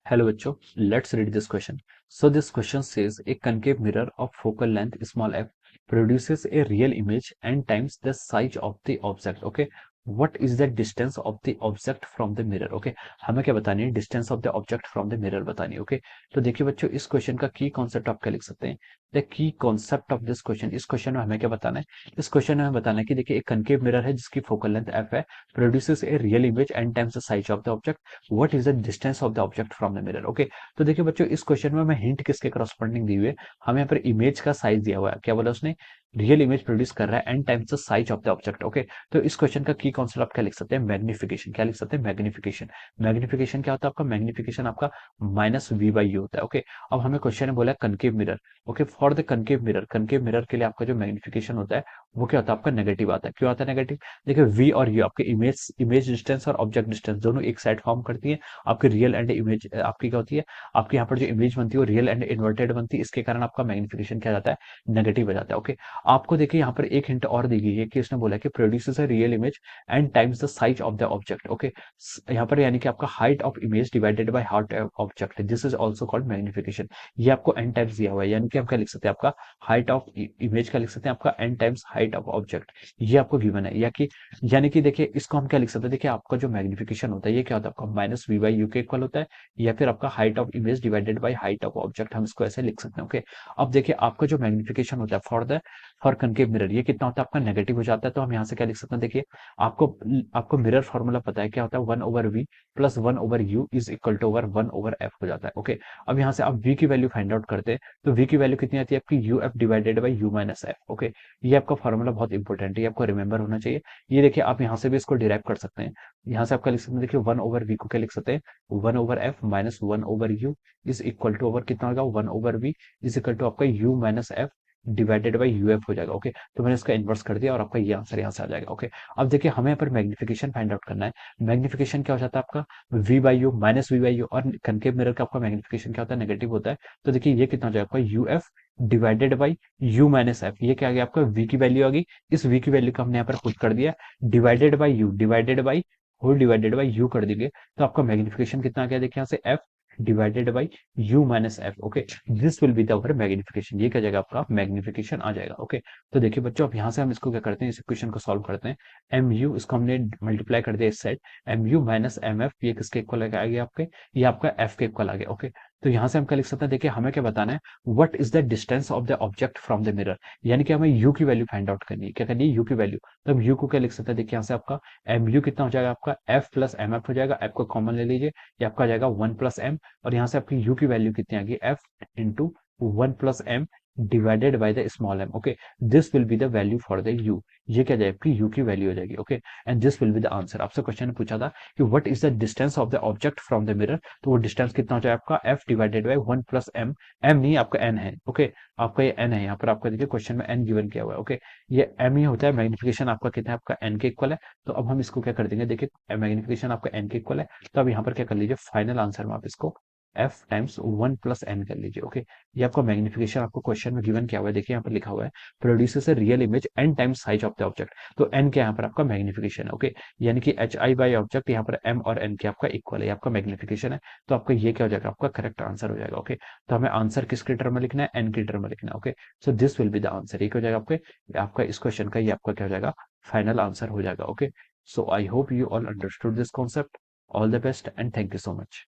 Hello बच्चों, let's read this question. So this question says a concave mirror of focal length small f produces a real image n times the size of the object. Okay, what is the distance of the object from the mirror? Okay, हमें क्या बतानी है? Distance of the object from the mirror बतानी है. Okay, तो देखिए बच्चों, इस क्वेश्चन का की कॉन्सेप्ट आप क्या लिख सकते हैं? The key concept of this question, इस क्वेश्चन में हमें क्या बताना है? इस क्वेश्चन में हमें बताना है कि देखिए एक कनकेव मिरर है जिसकी फोकल लेंथ f है, produces a real image n times the size of the object. What is the distance of the object from the mirror? Okay, तो देखिए बच्चों, इस क्वेश्चन में हमें हिंट किसके करस्पॉन्डिंग दी हुई है? हमें यहाँ पर इमेज का साइज दिया हुआ है. क्या बोला उसने? रियल इमेज प्रोड्यूस कर रहा है n times the size of the object. Okay, तो इस क्वेश्चन का की कॉन्सेप्ट आप क्या लिख सकते हैं? मैग्निफिकेशन. क्या लिख सकते हैं? मैग्निफिकेशन. मैग्निफिकेशन क्या होता है आपका? मैग्निफिकेशन आपका माइनस वी बाई यू होता है. ओके, अब हमें क्वेश्चन ने बोला concave mirror. Okay, for the concave mirror के लिए आपका जो मैग्निफिकेशन होता है वो क्या होता है आपका? नेगेटिव आता है. क्यों आता है नेगेटिव? देखिए वी और यू आपके इमेज डिस्टेंस और ऑब्जेक्ट डिस्टेंस दोनों एक साइड फॉर्म करती है. आपकी रियल एंड इमेज आपकी क्या होती है? आपकी यहाँ पर जो इमेज बनती है वो रियल एंड इन्वर्टेड बनती है. इसके कारण आपका मैग्निफिकेशन क्या जाता है? नेगेटिव हो जाता है. ओके, आपको देखिए यहाँ पर एक हिंट और दी गई है कि इसने बोला कि produces a real image and times the size of the object. Okay, यहाँ पर यानी कि आपका height of image divided by height of object, this is also called magnification. ये आपको एन टाइम्स दिया हुआ है, यानी कि हम क्या लिख सकते हैं? आपका हाइट ऑफ इमेज का लिख सकते हैं आपका n times height of object. ये आपको गिवन है, या कि यानी कि देखिए इसको हम क्या लिख सकते हैं? देखिए आपका जो मैग्निफिकेशन होता है ये क्या होता है आपका? माइनस वी बाई यू के इक्वल होता है, या फिर आपका height of image divided by height of object, हम इसको ऐसे लिख सकते हैं. ओके, अब देखिए आपका जो मैग्निफिकेशन होता है फॉर कनकेव मिरर ये कितना होता है आपका? नेगेटिव हो जाता है. तो हम यहाँ से क्या लिख सकते हैं? देखिए आपको आपको मिरर फॉर्मूला पता है क्या होता है? One over v plus one over you is equal to over one over f हो जाता है. ओके, अब यहाँ से आप वी की वैल्यू फाइंड आउट करते हैं, तो वी की वैल्यू कितनी आती है आपकी? U F divided by u minus F. Okay, ये आपका फॉर्मूला बहुत इंपॉर्टेंट है, ये आपको रिमेंबर होना चाहिए. ये देखिए आप यहाँ से भी इसको डिराइव कर सकते हैं. यहाँ से आपका लिख सकते हैं, देखिए वन ओवर वी को क्या लिख सकते हैं? One over F minus one over you is equal to over कितना होगा? One over V is equal to आपका U minus F divided by U F हो जाएगा. ओके, तो मैंने इसका इन्वर्स कर दिया और आपका ये आंसर यहाँ से आ जाएगा. ओके, अब देखिए हमें यहाँ पर मैग्निफिकेशन फाइंड आउट करना है. मैग्निफिकेशन क्या हो जाता है आपका? V by u minus v by u, और कनकेव मिरर का आपका मैग्निफिकेशन क्या होता है? नेगेटिव होता है. तो देखिए ये कितना हो जाएगा आपका? U F divided by u minus F. ये क्या आ गया आपका? वी की वैल्यू आ गई. इस वी की वैल्यू को हमने यहाँ पर पुट कर दिया, divided by u, divided by whole divided by u कर देंगे, तो आपका मैग्निफिकेशन कितना आ गया? देखिए यहाँ से F divided by u minus F. Okay, this will be the our magnification. ये क्या जाएगा आपका? मैग्निफिकेशन आ जाएगा. ओके, तो देखिए बच्चों अब यहाँ से हम इसको क्या करते हैं? इस इक्वेशन को सॉल्व करते हैं. एम यू इसको हमने मल्टीप्लाई कर दिया इस side, m u minus m f ये किसके इक्वल आ गया आपके? ये आपका एफ के इक्वल आ गया. ओके, तो यहाँ से हम क्या लिख सकते हैं? देखिए हमें क्या बताना है? What is the distance of the object from the mirror, यानी कि हमें यू की वैल्यू फाइंड आउट करनी है. क्या करनी है? यू की वैल्यू. तो हम यू को क्या लिख सकते हैं? देखिए यहाँ से आपका एम यू कितना हो जाएगा आपका? एफ प्लस एम एफ हो जाएगा. एफ को कॉमन ले लीजिए, ये आपका आ जाएगा वन प्लस एम, और यहाँ से आपकी यू की वैल्यू कितनी आ गई? F into one plus m divided by the small m. Okay, this will be the value for the u. ये क्या जाएगी? आपकी यू की वैल्यू हो जाएगी. Okay, and this will be the answer. आपसे क्वेश्चन ने पूछा था कि what is the distance of the object from the mirror, तो वो डिस्टेंस कितना हो जाएगा आपका? F divided by one plus m. M नहीं, आपका एन है. ओके, आपका ये एन है, यहाँ पर आपका देखिए क्वेश्चन में एन गिवन किया हुआ है. ओके, ये एम ही होता है. मैग्निफिकेशन आपका कितना है? आपका एन के इक्वल है. तो अब हम इसको क्या कर देंगे? देखिए मैग्निफिकेशन आपका एन के इक्वल है, तो अब यहाँ पर क्या कर लीजिए? फाइनल आंसर में आप इसको f times one plus n कर लीजिए. ओके, ये आपका मैग्निफिकेशन आपको क्वेश्चन में गिवन किया हुआ है. देखिए यहाँ पर लिखा हुआ है produces a real image n times size of the object. तो एन क्या यहाँ पर आपका मैग्निफिकेशन है. ओके, यानी कि एच आई बाई ऑब्जेक्ट यहाँ पर एम और एन के आपका इक्वल है, ये आपका मैग्निफिकेशन है. तो आपका ये क्या हो जाएगा? आपका करेक्ट आंसर हो जाएगा. ओके, तो हमें आंसर किसके टर्म में लिखना है? एन के टर्म में लिखना है. Okay, so this will be the answer. ये क्या हो जाएगा आपके? आपका इस क्वेश्चन का ये आपका क्या हो जाएगा? फाइनल आंसर हो जाएगा. Okay, so I hope you all understood this concept. All the best and thank you so much.